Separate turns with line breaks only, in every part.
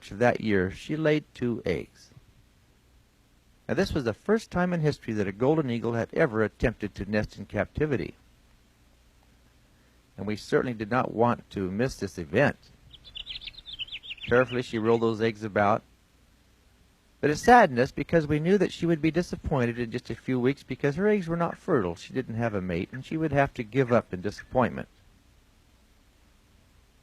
March of that year, she laid 2 eggs. Now, this was the first time in history that a golden eagle had ever attempted to nest in captivity. And we certainly did not want to miss this event. Carefully, she rolled those eggs about. But it saddened us because we knew that she would be disappointed in just a few weeks because her eggs were not fertile. She didn't have a mate, and she would have to give up in disappointment.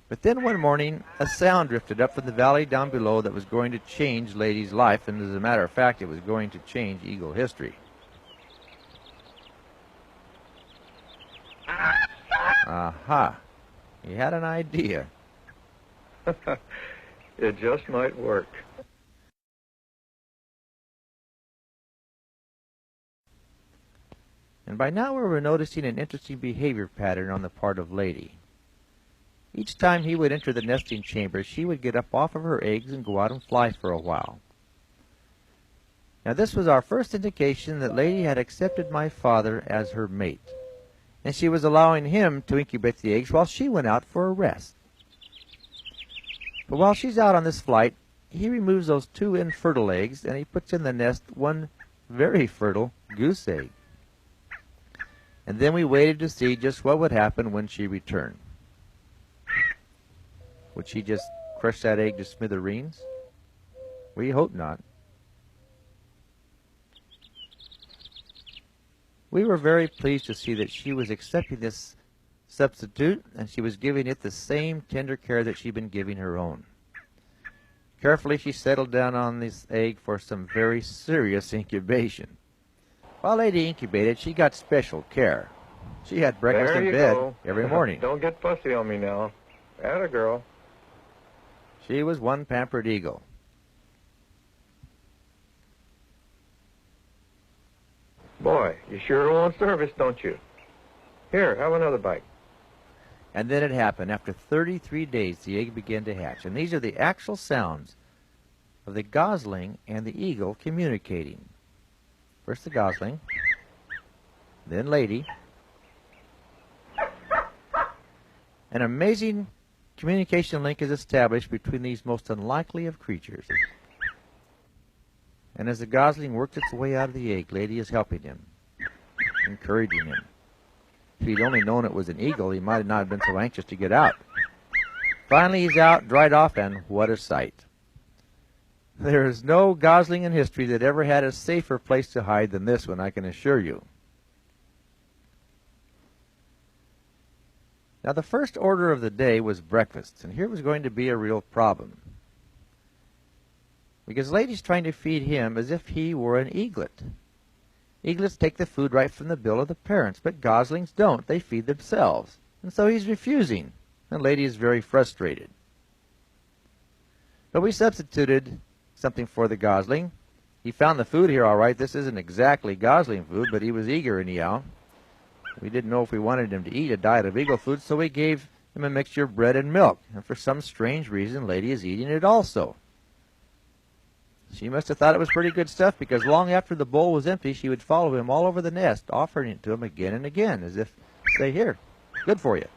But then one morning, a sound drifted up from the valley down below that was going to change Lady's life, and as a matter of fact, it was going to change eagle history. Aha! He had an idea.
It just might work.
And by now we were noticing an interesting behavior pattern on the part of Lady. Each time he would enter the nesting chamber, she would get up off of her eggs and go out and fly for a while. Now this was our first indication that Lady had accepted my father as her mate, and she was allowing him to incubate the eggs while she went out for a rest. But while she's out on this flight, he removes those 2 infertile eggs, and he puts in the nest 1 very fertile goose egg. And then we waited to see just what would happen when she returned. Would she just crush that egg to smithereens? We hope not. We were very pleased to see that she was accepting this substitute, and she was giving it the same tender care that she'd been giving her own. Carefully, she settled down on this egg for some very serious incubation. While Lady incubated, she got special care. She had breakfast in bed every morning.
Don't get fussy on me now. Atta girl.
She was one pampered eagle.
Boy, you sure want service, don't you? Here, have another bite.
And then it happened. After 33 days, the egg began to hatch. And these are the actual sounds of the gosling and the eagle communicating. First the gosling, then Lady. An amazing communication link is established between these most unlikely of creatures. And as the gosling worked its way out of the egg, Lady is helping him, encouraging him. If he'd only known it was an eagle, he might not have been so anxious to get out. Finally, he's out, dried off, and what a sight. There is no gosling in history that ever had a safer place to hide than this one, I can assure you. Now, the first order of the day was breakfast, and here was going to be a real problem. Because Lady's trying to feed him as if he were an eaglet. Eaglets take the food right from the bill of the parents, but goslings don't. They feed themselves. And so he's refusing, and Lady is very frustrated. But we substituted something for the gosling. He found the food here all right. This isn't exactly gosling food, but he was eager anyhow. We didn't know if we wanted him to eat a diet of eagle food, so we gave him a mixture of bread and milk. And for some strange reason, Lady is eating it also. She must have thought it was pretty good stuff, because long after the bowl was empty, she would follow him all over the nest, offering it to him again and again, as if to say, "Here, good for you."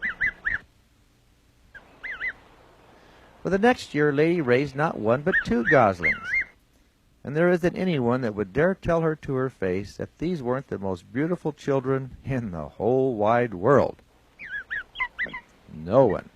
For the next year, Lady raised not 1 but 2 goslings. And there isn't anyone that would dare tell her to her face that these weren't the most beautiful children in the whole wide world. No one.